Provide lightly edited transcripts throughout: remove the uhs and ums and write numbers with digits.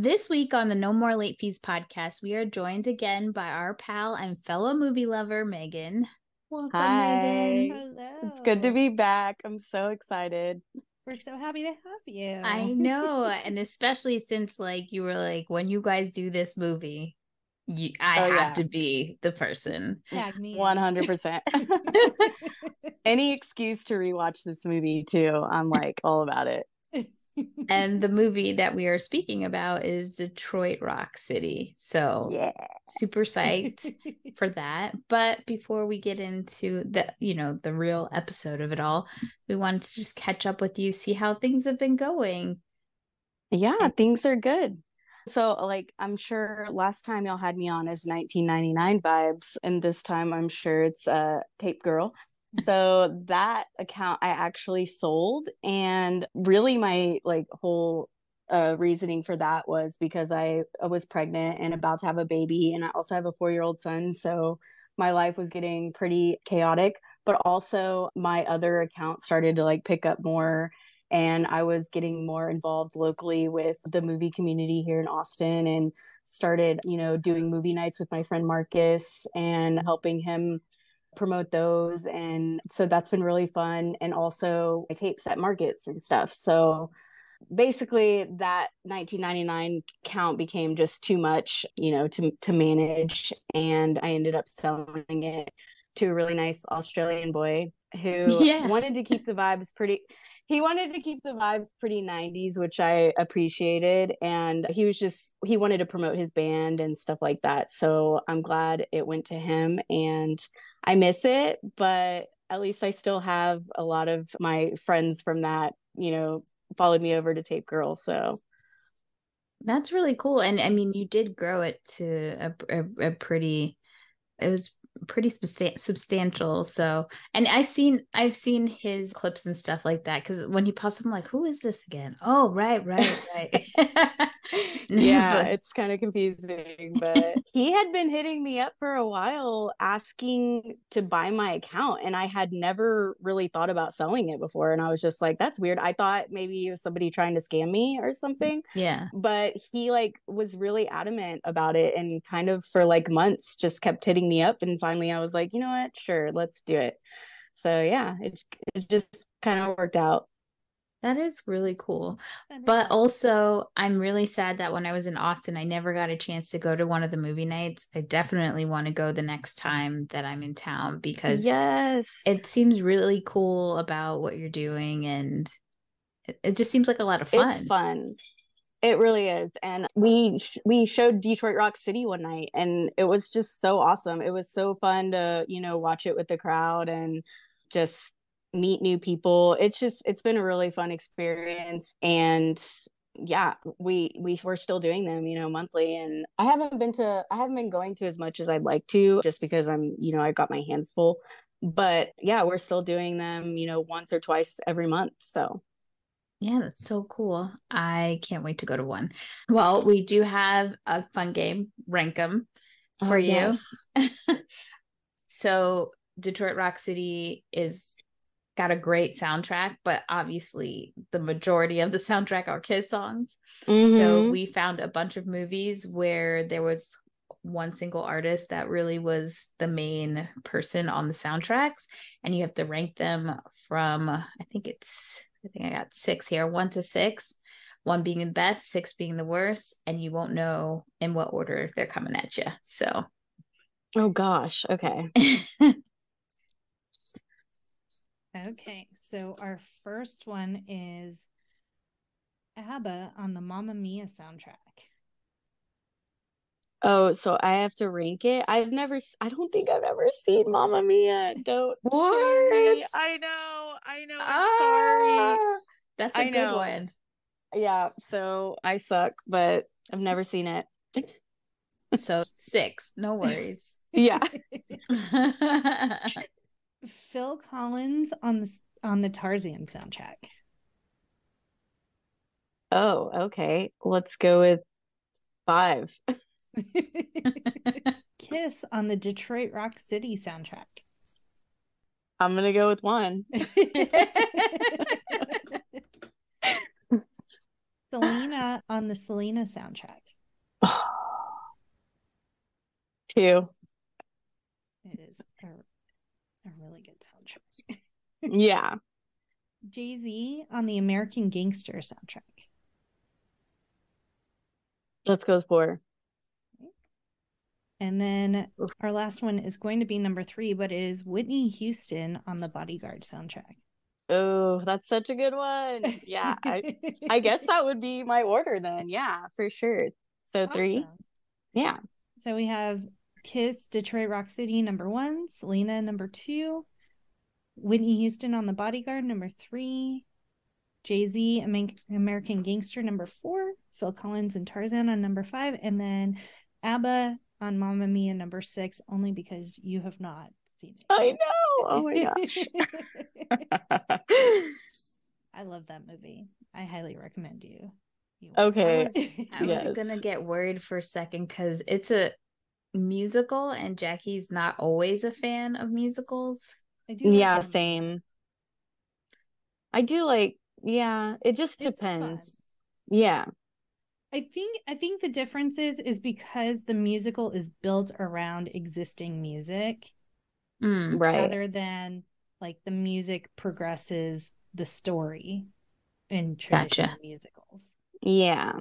This week on the No More Late Fees podcast, we are joined again by our pal and fellow movie lover, Megan. Welcome, Hi. Megan. Hello. It's good to be back. I'm so excited. We're so happy to have you. I know. And especially since you were when you guys do this movie, I have to be the person. Tag me 100%. Any excuse to rewatch this movie too. I'm all about it. And the movie that we are speaking about is Detroit Rock City. So yeah, super psyched for that. But before we get into the real episode of it all, we wanted to just catch up with you, see how things have been going. Yeah, things are good. So I'm sure last time y'all had me on as 1999 vibes, and this time I'm sure it's Tapegiirl. So that account I actually sold, and really my whole reasoning for that was because I was pregnant and about to have a baby, and I also have a 4-year-old son, so my life was getting pretty chaotic. But also my other account started to pick up more, and I was getting more involved locally with the movie community here in Austin, and started doing movie nights with my friend Marcus and helping him promote those. And so that's been really fun. And also I tapes at markets and stuff. So basically that 1999 count became just too much, to manage. And I ended up selling it to a really nice Australian boy who wanted to keep the vibes pretty 90s, which I appreciated. And he wanted to promote his band and stuff like that. So I'm glad it went to him, and I miss it, but at least I still have a lot of my friends from that, followed me over to Tapegiirl. So that's really cool. And I mean, you did grow it to a pretty, it was pretty substantial. So, and I've seen his clips and stuff like that, because when he pops up, I'm like, who is this again? Oh, right. Yeah, it's kind of confusing, but he had been hitting me up for a while asking to buy my account, and I had never really thought about selling it before, and I was just like, that's weird. I thought maybe it was somebody trying to scam me or something. Yeah, but he was really adamant about it, and kind of for months just kept hitting me up, and finally I was like, you know what, sure, let's do it. So yeah, it just kind of worked out. that is really cool. But also, I'm really sad that when I was in Austin, I never got a chance to go to one of the movie nights. I definitely want to go the next time that I'm in town, because it seems really cool about what you're doing, and it just seems like a lot of fun. It's fun. It really is. And we showed Detroit Rock City one night, and it was just so awesome. It was so fun to, watch it with the crowd and just meet new people. It's been a really fun experience. And yeah, we're still doing them, monthly. And I haven't been going to as much as I'd like to, just because I got my hands full. But yeah, we're still doing them, once or twice every month. So yeah, that's so cool. I can't wait to go to one. Well, we do have a fun game, Rank 'em, for you. Yes. So Detroit Rock City is got a great soundtrack, but obviously the majority of the soundtrack are Kiss songs. Mm-hmm. So we found a bunch of movies where there was one single artist that really was the main person on the soundtracks, and you have to rank them from, I think I got 6 here, 1 to 6, 1 being the best, 6 being the worst, and you won't know in what order they're coming at you. So, oh gosh, okay. Okay, so our first one is ABBA on the Mamma Mia soundtrack. Oh, so I have to rank it? I don't think I've ever seen Mamma Mia. Don't what? shame me. I know. I'm sorry. That's a good one. Yeah, so I suck, but I've never seen it. So 6, no worries. Yeah. Phil Collins on the Tarzan soundtrack. Oh, okay. Let's go with 5. Kiss on the Detroit Rock City soundtrack. I'm gonna go with 1. Selena on the Selena soundtrack. 2. It is a really good soundtrack. Yeah. Jay-Z on the American Gangster soundtrack. Let's go 4. And then our last one is going to be number 3, but it is Whitney Houston on the Bodyguard soundtrack. Oh, that's such a good one. Yeah, I guess that would be my order then. Yeah, for sure. So 3. Awesome. Yeah. So we have Kiss, Detroit Rock City, number 1, Selena, number 2, Whitney Houston on the Bodyguard, number 3, Jay-Z, American Gangster, number 4, Phil Collins and Tarzan on number 5, and then ABBA on Mamma Mia, number 6, only because you have not seen it. I know. Oh my gosh. I love that movie. I highly recommend you. Okay. I was gonna get worried for a second because it's a musical and Jackie's not always a fan of musicals. I do. Like same. I do like, it just depends. Yeah. I think the difference is because the musical is built around existing music. Right. Rather than like the music progresses the story in traditional musicals. Yeah.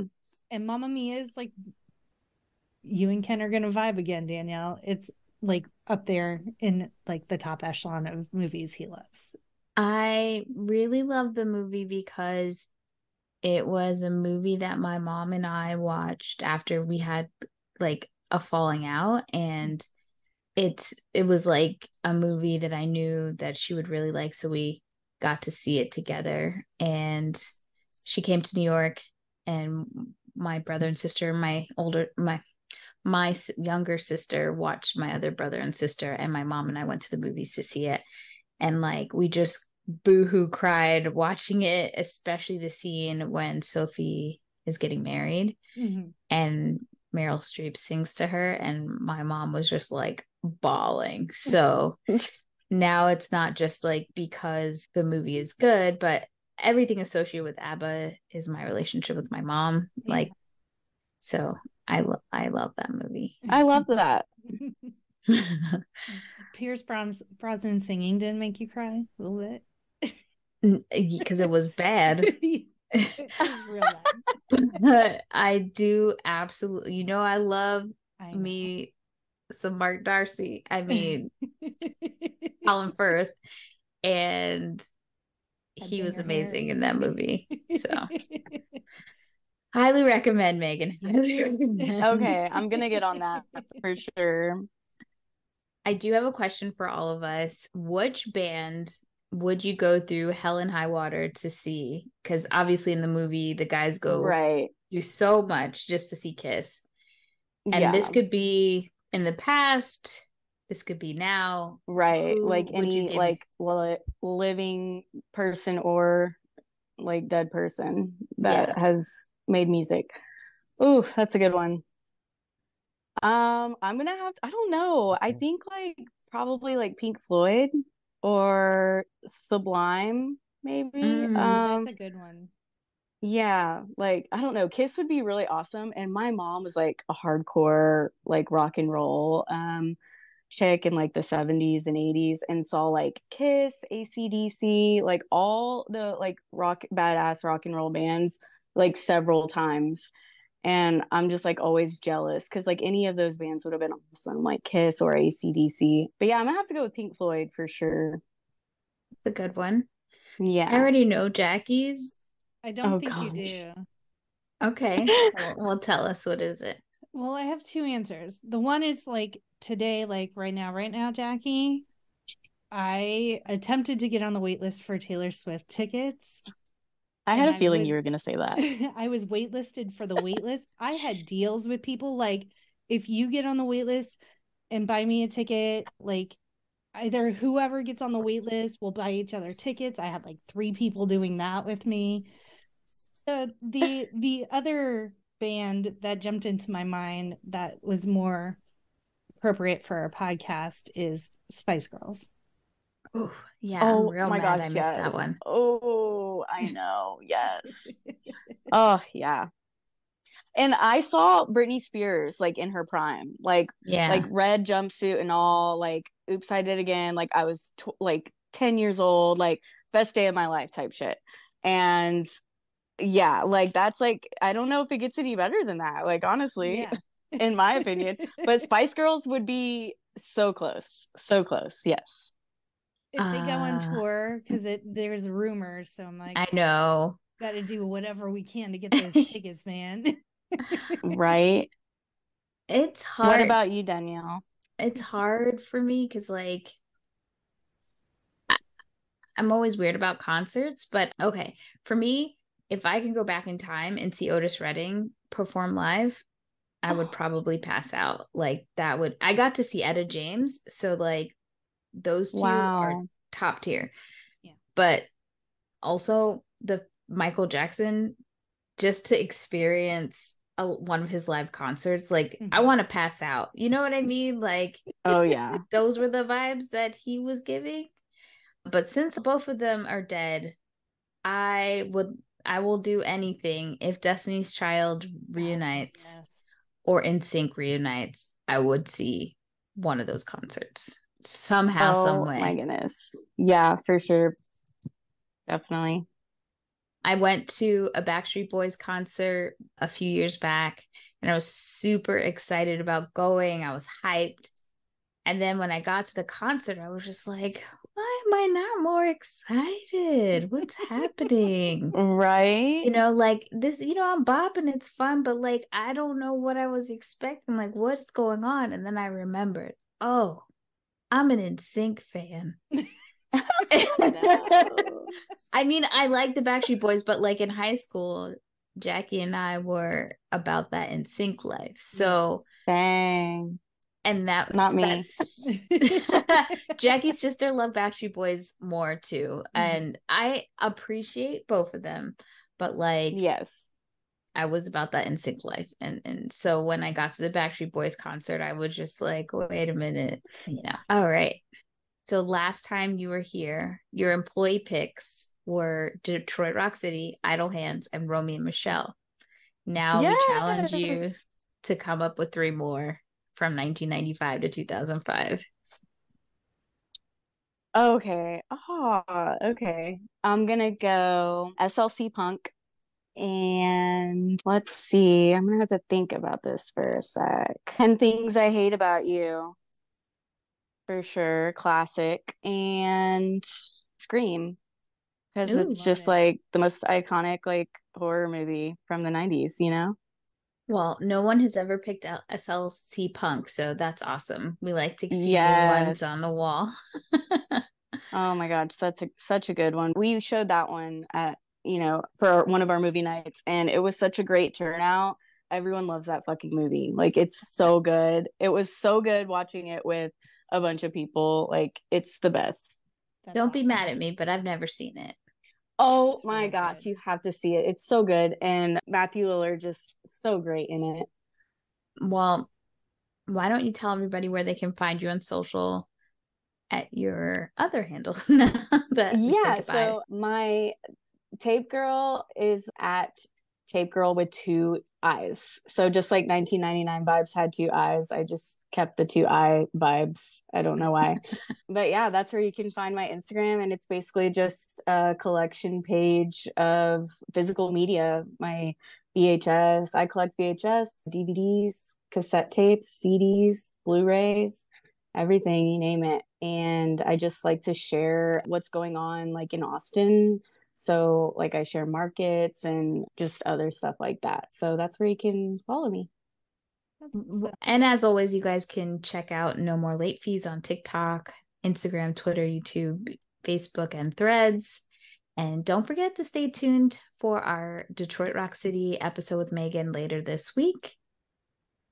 And Mamma Mia is like, you and Ken are gonna vibe again, Danielle. It's like up there in like the top echelon of movies he loves. I really love the movie because it was a movie that my mom and I watched after we had like a falling out, and it was like a movie that I knew that she would really like, so we got to see it together. And she came to New York, and my brother and sister, my younger sister watched my other brother and sister, and my mom and I went to the movies to see it. And like we just boohoo cried watching it, especially the scene when Sophie is getting married and Meryl Streep sings to her, and my mom was just like bawling. So now it's not just like because the movie is good, but everything associated with ABBA is my relationship with my mom. Like, so I love that movie. I love that. Pierce Brosnan singing didn't make you cry a little bit? Because it was bad. It was real bad. I do absolutely, I love me some Mark Darcy. I mean, Colin Firth, and he was amazing in that movie. So highly recommend, Megan. Okay, I'm gonna get on that for sure. I do have a question for all of us. Which band would you go through hell and high water to see? Because obviously in the movie, the guys go do so much just to see Kiss. And this could be in the past. This could be now. Right. Like any living person or like dead person that has made music. Ooh, that's a good one. I'm gonna I don't know. I think like probably like Pink Floyd or Sublime, maybe. That's a good one. Yeah, like I don't know. Kiss would be really awesome. And my mom was like a hardcore like rock and roll chick in like the 70s and 80s, and saw like Kiss, AC/DC, like all the like badass rock and roll bands like several times. And I'm just like always jealous because like any of those bands would have been awesome, like Kiss or AC/DC. But yeah, I'm gonna have to go with Pink Floyd for sure. It's a good one. Yeah. I already know Jackie's. I don't think you do. Okay. Well, tell us, what is it? Well, I have 2 answers. The one is like today, like right now, Jackie, I attempted to get on the wait list for Taylor Swift tickets. I had a feeling you were going to say that. I was waitlisted for the wait list. I had deals with people like, if you get on the wait list and buy me a ticket, like either whoever gets on the wait list will buy each other tickets. I had like 3 people doing that with me. The other band that jumped into my mind that was more appropriate for our podcast is Spice Girls. Oh yeah, I'm real mad I missed that one. Oh, Yes. Oh, yeah. And I saw Britney Spears like in her prime, like red jumpsuit and all, like oops, I did again. Like I was like 10 years old, like best day of my life type shit. And yeah, like that's like, I don't know if it gets any better than that, like honestly, in my opinion. But Spice Girls would be so close, so close. Yes. If they go on tour, because there's rumors, so I'm like, I know, got to do whatever we can to get those tickets, man. Right. It's hard. What about you, Danielle? It's hard for me because like I'm always weird about concerts, but okay, for me, if I can go back in time and see Otis Redding perform live, I would probably pass out. Like that would, I got to see Etta James, so like those two are top tier. Yeah. But also the Michael Jackson, just to experience one of his live concerts, like I want to pass out. You know what I mean? Like, oh yeah, those were the vibes that he was giving. But since both of them are dead, I will do anything if Destiny's Child reunites or NSYNC reunites. I would see one of those concerts somehow, some way. Oh my goodness. Yeah, for sure. Definitely. I went to a Backstreet Boys concert a few years back and I was super excited about going. I was hyped. And then when I got to the concert, I was just like, why am I not more excited? What's happening? Right? You know, like this, you know, I'm bopping, it's fun, but like I don't know what I was expecting. Like, what's going on? And then I remembered, oh, I'm an NSYNC fan. I mean, I like the Backstreet Boys, but like in high school, Jackie and I were about that NSYNC life. So dang. And that not me. Jackie's sister loved Backstreet Boys more too. And I appreciate both of them. But like, yes, I was about that NSYNC life. And so when I got to the Backstreet Boys concert, I was just like, wait a minute. Yeah. All right. So last time you were here, your employee picks were Detroit Rock City, Idle Hands, and Romy and Michelle. Now we challenge you to come up with 3 more from 1995 to 2005. Okay. Okay. I'm gonna go SLC Punk. And let's see. I'm gonna have to think about this for a sec. 10 Things I Hate About You. For sure. Classic. And Scream. Because it's just like the most iconic like horror movie from the 90s, you know? Well, no one has ever picked out SLC Punk, so that's awesome. We like to see new ones on the wall. Oh my God, such a good one. We showed that one at, you know, for one of our movie nights, and it was such a great turnout. Everyone loves that fucking movie. Like, it's so good. It was so good watching it with a bunch of people. Like, it's the best. Don't be mad at me, but I've never seen it. Oh my gosh, you have to see it. It's so good. And Matthew Lillard just so great in it. Well, why don't you tell everybody where they can find you on social at your other handle? So my Tapegiirl is at Tapegiirl with 2 eyes. So just like 1999 Vibes had 2 eyes, I just kept the 2 eye vibes. I don't know why. But yeah, that's where you can find my Instagram, and it's basically just a collection page of physical media. My VHS, I collect VHS, DVDs, cassette tapes, CDs, Blu-rays, everything, you name it. And I just like to share what's going on like in Austin. So like I share markets and just other stuff like that. So that's where you can follow me. And as always, you guys can check out No More Late Fees on TikTok, Instagram, Twitter, YouTube, Facebook, and Threads. And don't forget to stay tuned for our Detroit Rock City episode with Megan later this week.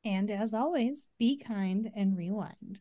And as always, be kind and rewind.